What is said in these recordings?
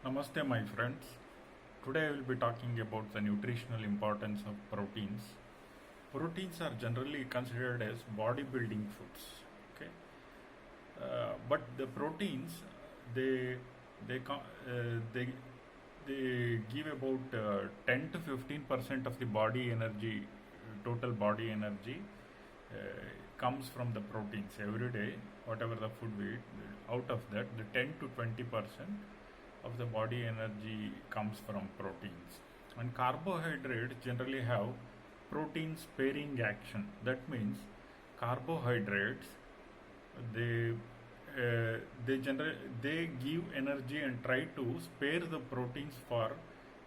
Namaste, my friends. Today I will be talking about the nutritional importance of proteins. Proteins are generally considered as bodybuilding foods. Okay, but the proteins they they co- they give about 10 to 15% of the body energy, total body energy uh, comes from the proteins every day. Whatever the food we eat, out of that, the 10 to 20% of the body energy comes from proteins. And carbohydrates generally have protein sparing action. That means carbohydrates they they give energy and try to spare the proteins for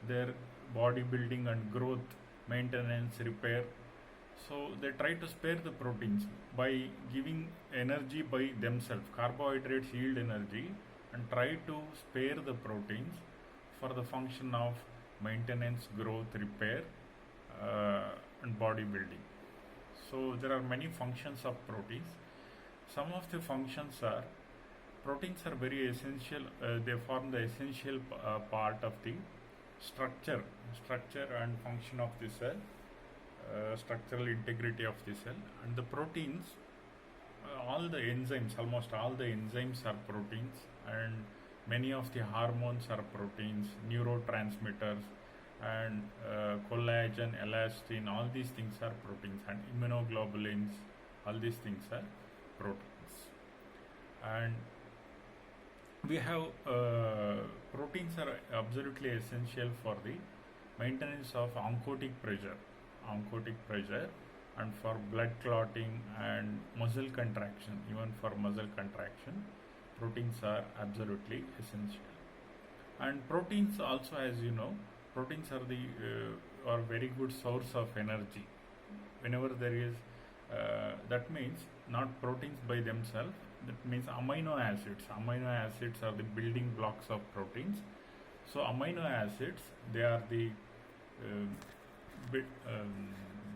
their bodybuilding and growth, maintenance, repair. So they try to spare the proteins by giving energy by themselves. Carbohydrates yield energy and try to spare the proteins for the function of maintenance, growth, repair, and bodybuilding. So there are many functions of proteins. Some of the functions are proteins are very essential. They form the essential part of the structure and function of the cell, structural integrity of the cell. And the proteins, all the enzymes, almost all the enzymes are proteins, and many of the hormones are proteins, neurotransmitters, and collagen, elastin, all these things are proteins, and immunoglobulins, all these things are proteins. And we have proteins are absolutely essential for the maintenance of oncotic pressure, and for blood clotting and muscle contraction. Even for muscle contraction, proteins are absolutely essential. And proteins also, as you know, proteins are the are very good source of energy. Whenever there is that means not proteins by themselves, that means amino acids are the building blocks of proteins. So amino acids, they are the bit,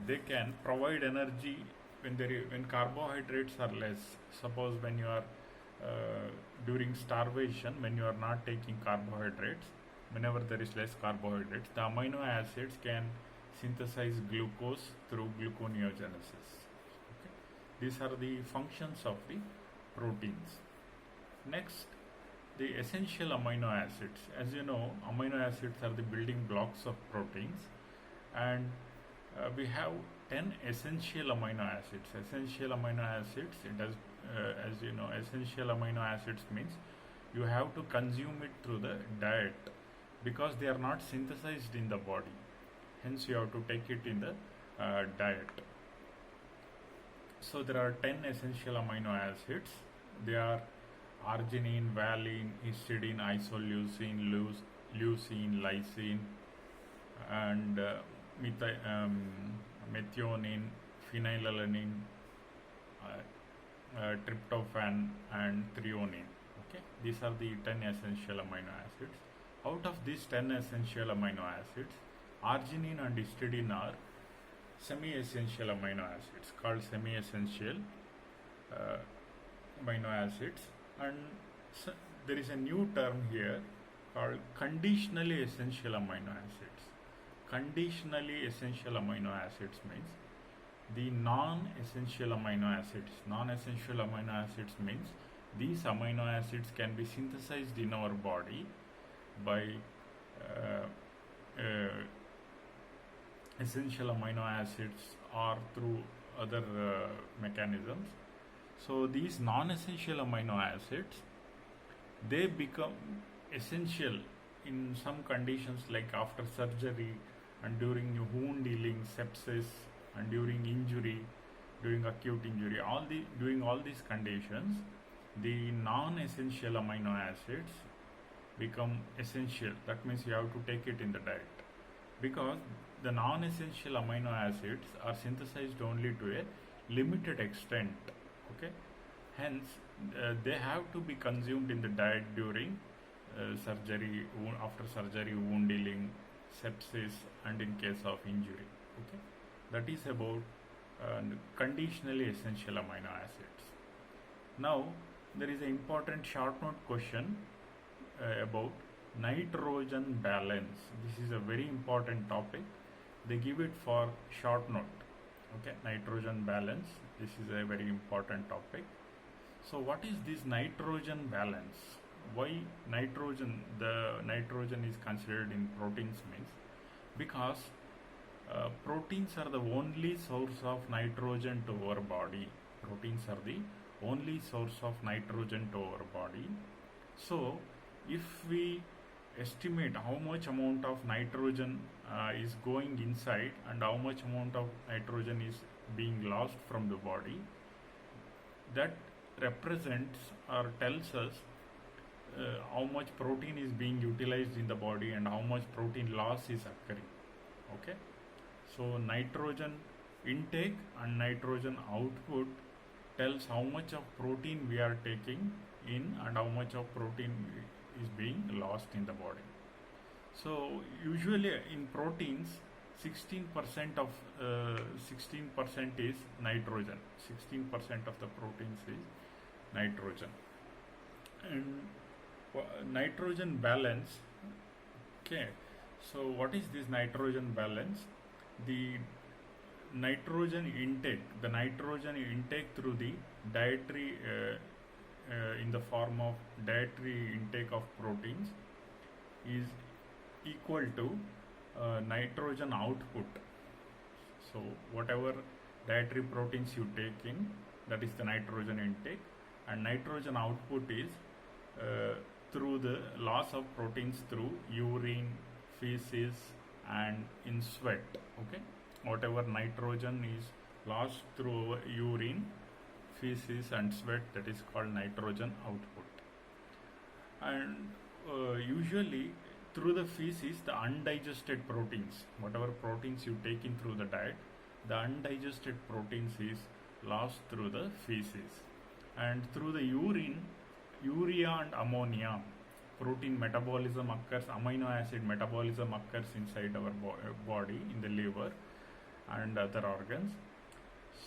they can provide energy when carbohydrates are less. Suppose when you are during starvation, when you are not taking carbohydrates, whenever there is less carbohydrates, the amino acids can synthesize glucose through gluconeogenesis. Okay? These are the functions of the proteins. Next, the essential amino acids. As you know, amino acids are the building blocks of proteins, and we have 10 essential amino acids. Essential amino acids, it does, as you know, essential amino acids means you have to consume it through the diet, because they are not synthesized in the body. Hence, you have to take it in the diet. So there are 10 essential amino acids. They are arginine, valine, histidine, isoleucine, leucine, lysine, and methionine, phenylalanine, tryptophan, and threonine. Okay, these are the 10 essential amino acids. Out of these 10 essential amino acids, arginine and histidine are semi-essential amino acids, called semi-essential amino acids. And so there is a new term here called conditionally essential amino acids. Conditionally essential amino acids means the non-essential amino acids. Non-essential amino acids means these amino acids can be synthesized in our body by essential amino acids or through other mechanisms. So these non-essential amino acids, they become essential in some conditions, like after surgery and during wound healing, sepsis, and during injury, during acute injury. During all these conditions, the non-essential amino acids become essential. That means you have to take it in the diet, because the non-essential amino acids are synthesized only to a limited extent. Okay, hence they have to be consumed in the diet during surgery, after surgery, wound healing, sepsis, and in case of injury. Okay, that is about conditionally essential amino acids. Now there is an important short note question about nitrogen balance. This is a very important topic. They give it for short note. Okay, nitrogen balance. This is a very important topic. So what is this nitrogen balance? Why nitrogen? The nitrogen is considered in proteins means because proteins are the only source of nitrogen to our body. Proteins are the only source of nitrogen to our body. So if we estimate how much amount of nitrogen is going inside and how much amount of nitrogen is being lost from the body, that represents or tells us how much protein is being utilized in the body and how much protein loss is occurring. Okay, so nitrogen intake and nitrogen output tells how much of protein we are taking in and how much of protein is being lost in the body. So usually in proteins 16% of 16% is nitrogen. 16% of the proteins is nitrogen. And nitrogen balance. Okay, so what is this nitrogen balance? The nitrogen intake through the dietary in the form of dietary intake of proteins is equal to nitrogen output. So whatever dietary proteins you take in, that is the nitrogen intake, and nitrogen output is through the loss of proteins through urine, feces and in sweat. Okay, whatever nitrogen is lost through urine, feces and sweat, that is called nitrogen output. And usually through the feces, the undigested proteins, whatever proteins you take in through the diet, the undigested proteins is lost through the feces. And through the urine, urea and ammonia, protein metabolism occurs, amino acid metabolism occurs inside our body, in the liver and other organs.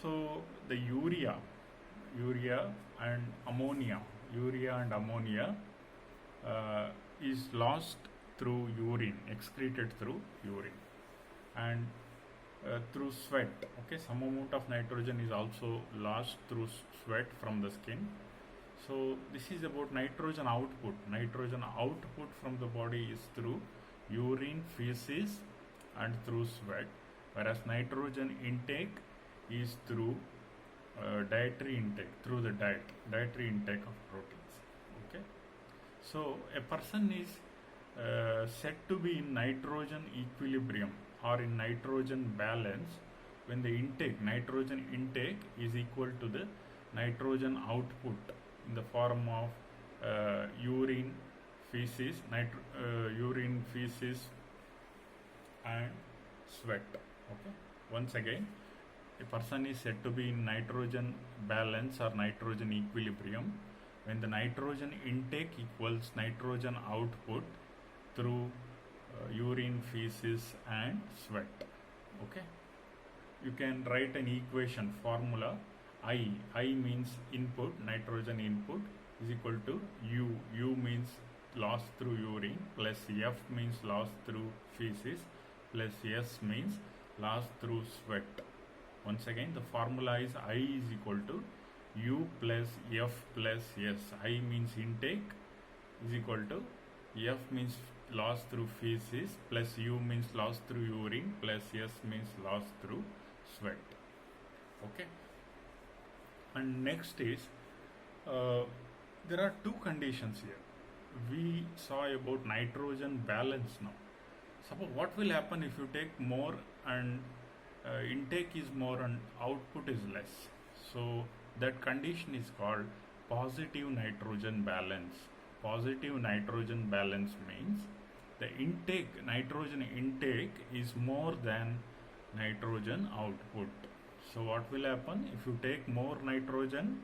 So the urea and ammonia is lost through urine, excreted through urine, and through sweat. Okay, some amount of nitrogen is also lost through sweat from the skin. So this is about nitrogen output. Nitrogen output from the body is through urine, feces and through sweat, whereas nitrogen intake is through dietary intake, through the dietary intake of proteins. Okay, so a person is said to be in nitrogen equilibrium or in nitrogen balance when the nitrogen intake is equal to the nitrogen output in the form of urine, feces and sweat. Okay, once again, a person is said to be in nitrogen balance or nitrogen equilibrium when the nitrogen intake equals nitrogen output through urine, feces and sweat. Okay, you can write an equation formula. I means input, nitrogen input is equal to U means loss through urine, plus F means loss through feces, plus S means loss through sweat. Once again, the formula is I is equal to U plus F plus S. I means intake is equal to F means loss through feces, plus U means loss through urine, plus S means loss through sweat. Okay, and next is there are two conditions here. We saw about nitrogen balance now. Suppose what will happen if you take more and intake is more and output is less. So that condition is called positive nitrogen balance. Positive nitrogen balance means the nitrogen intake is more than nitrogen output. So what will happen if you take more nitrogen?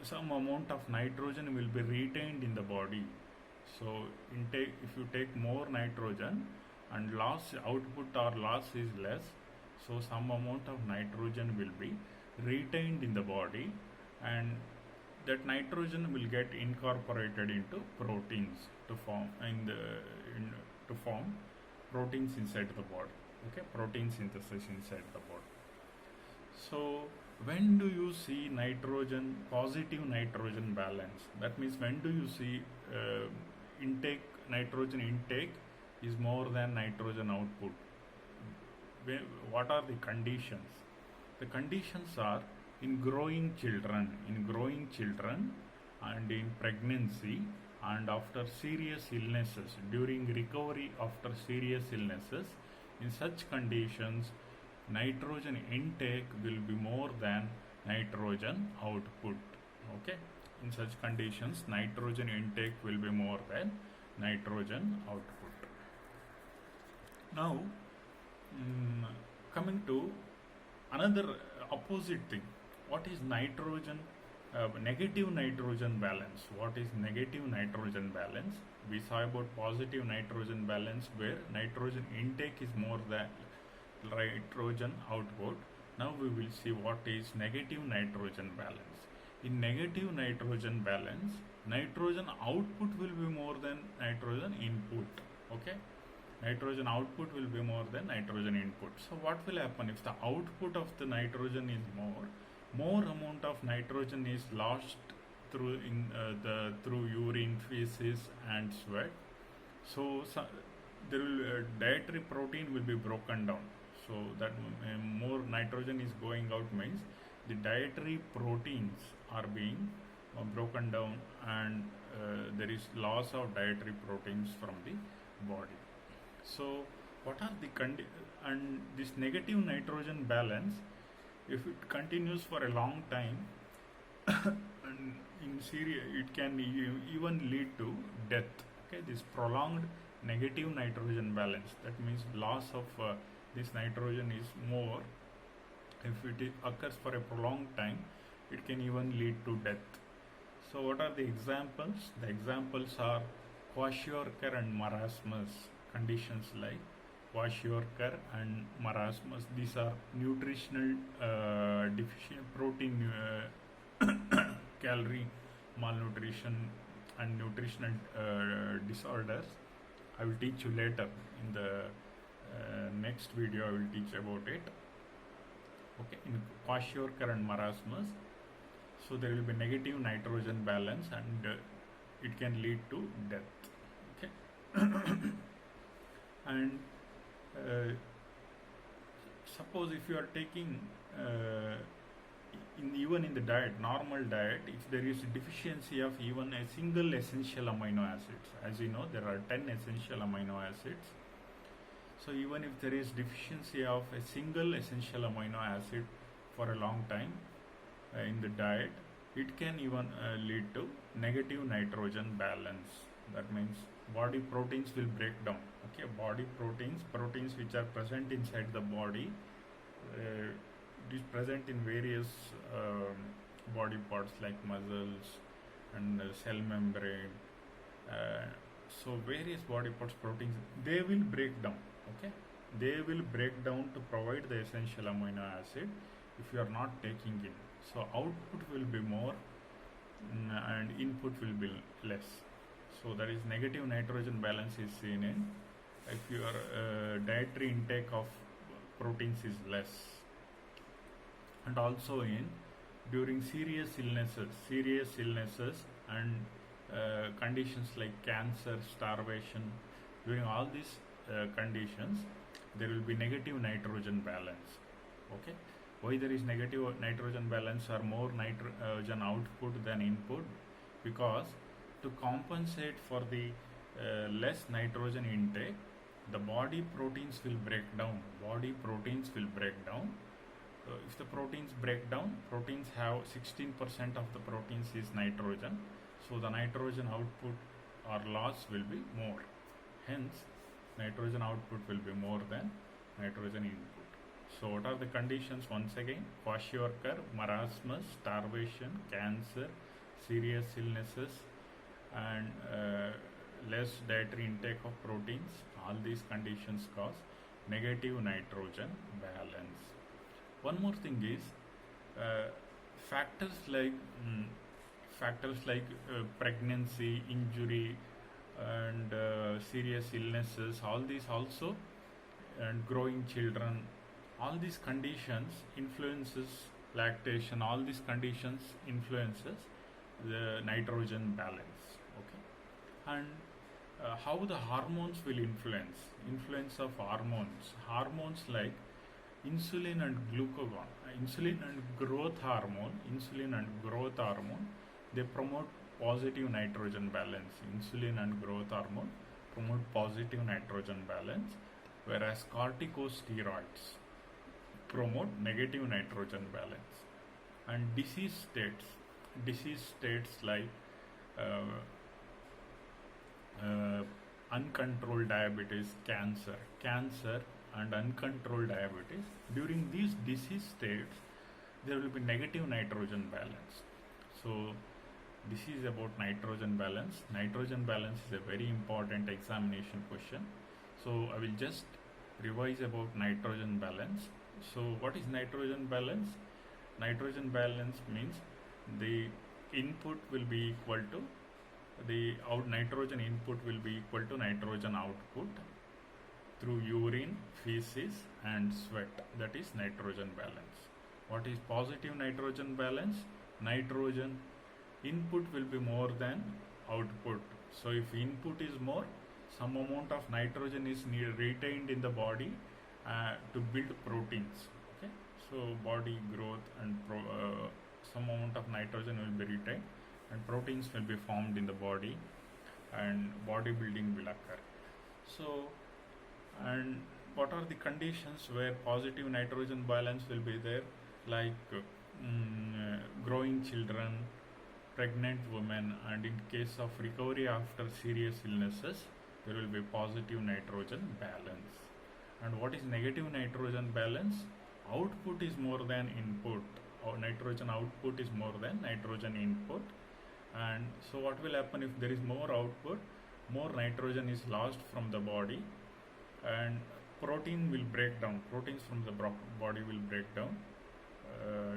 Some amount of nitrogen will be retained in the body. So if you take more nitrogen and output or loss is less, so some amount of nitrogen will be retained in the body, and that nitrogen will get incorporated into proteins to form to form proteins inside the body. Okay, protein synthesis inside the body. So when do you see positive nitrogen balance? That means when do you see nitrogen intake is more than nitrogen output? What are the conditions? The conditions are in growing children and in pregnancy and after serious illnesses, during recovery after serious illnesses. In such conditions, nitrogen intake will be more than nitrogen output. Okay, in such conditions, nitrogen intake will be more than nitrogen output. Now, coming to another opposite thing, what is negative nitrogen balance? What is negative nitrogen balance? We saw about positive nitrogen balance where nitrogen intake is more than nitrogen output. Now we will see what is negative nitrogen balance. In negative nitrogen balance, nitrogen output will be more than nitrogen input. Okay, nitrogen output will be more than nitrogen input. So what will happen if the output of the nitrogen is more amount of nitrogen is lost through urine, feces and sweat. So there will dietary protein will be broken down. So that more nitrogen is going out means the dietary proteins are being broken down, and there is loss of dietary proteins from the body. So what are the and this negative nitrogen balance, if it continues for a long time, and in serious, it can even lead to death. Okay, this prolonged negative nitrogen balance, that means loss of this nitrogen is more. If it occurs for a prolonged time, it can even lead to death. So what are the examples? The examples are kwashiorkor and marasmus. Conditions like kwashiorkor and marasmus, these are nutritional deficient protein calorie malnutrition and nutritional disorders. I will teach you later in the next video. I will teach about it. Okay, in kwashiorkor and marasmus, so there will be negative nitrogen balance and it can lead to death. Okay. And suppose if you are taking even in the diet, normal diet, if there is deficiency of even a single essential amino acids, as you know there are 10 essential amino acids. So even if there is deficiency of a single essential amino acid for a long time in the diet, it can even lead to negative nitrogen balance. That means body proteins will break down. Okay, body proteins which are present inside the body, it is present in various body parts like muscles and cell membrane. So various body parts proteins, they will break down. Okay, they will break down to provide the essential amino acid if you are not taking in. So output will be more and input will be less. So that is negative nitrogen balance is seen in if your dietary intake of proteins is less, and also in during serious illnesses and conditions like cancer, starvation. During all these conditions, there will be negative nitrogen balance. Okay, why there is negative nitrogen balance or more nitrogen output than input? Because to compensate for the less nitrogen intake, the body proteins will break down. If the proteins break down, proteins have 16% of the proteins is nitrogen. So the nitrogen output or loss will be more. Hence, nitrogen output will be more than nitrogen input. So what are the conditions? Once again, kwashiorkor, marasmus, starvation, cancer, serious illnesses, and less dietary intake of proteins. All these conditions cause negative nitrogen balance. One more thing is factors like factors like pregnancy, injury, and serious illnesses, all these also, and growing children, all these conditions influences lactation, all these conditions influences the nitrogen balance. Okay. And how the hormones will influence of hormones like insulin and glucagon, insulin and growth hormone, they promote positive nitrogen balance. Insulin and growth hormone promote positive nitrogen balance, whereas corticosteroids promote negative nitrogen balance. And disease states like uncontrolled diabetes, cancer and uncontrolled diabetes, during these disease states there will be negative nitrogen balance. So this is about nitrogen balance. Nitrogen balance is a very important examination question. So I will just revise about nitrogen balance. So what is nitrogen balance? Nitrogen balance means the input will be equal to nitrogen input will be equal to nitrogen output through urine, feces and sweat. That is nitrogen balance. What is positive nitrogen balance? Nitrogen input will be more than output. So if input is more, some amount of nitrogen is retained in the body to build proteins. Okay, so body growth and some amount of nitrogen will be retained and proteins will be formed in the body and bodybuilding will occur. So, and what are the conditions where positive nitrogen balance will be there? Like growing children, pregnant women, and in case of recovery after serious illnesses, there will be positive nitrogen balance. And what is negative nitrogen balance? Output is more than input, or nitrogen output is more than nitrogen input. And so what will happen if there is more output? More nitrogen is lost from the body and proteins from the body will break down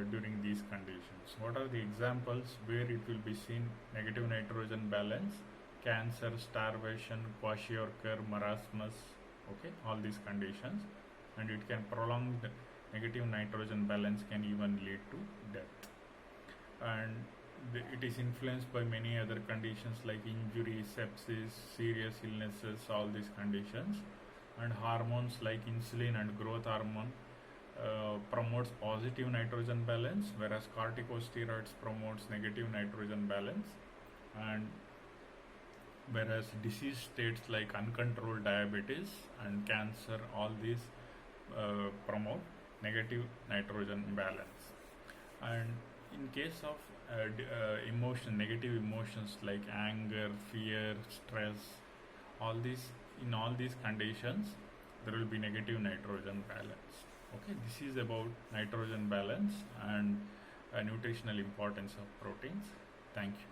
during these conditions. What are the examples where it will be seen negative nitrogen balance? Cancer, starvation, kwashiorkor, marasmus, okay, all these conditions, and it can prolong the negative nitrogen balance, can even lead to death. And it is influenced by many other conditions like injury, sepsis, serious illnesses, all these conditions. And hormones like insulin and growth hormone promotes positive nitrogen balance, whereas corticosteroids promotes negative nitrogen balance. And whereas disease states like uncontrolled diabetes and cancer, all these promote negative nitrogen balance. And in case of negative emotions like anger, fear, stress, in all these conditions there will be negative nitrogen balance. Okay, this is about nitrogen balance and nutritional importance of proteins. Thank you.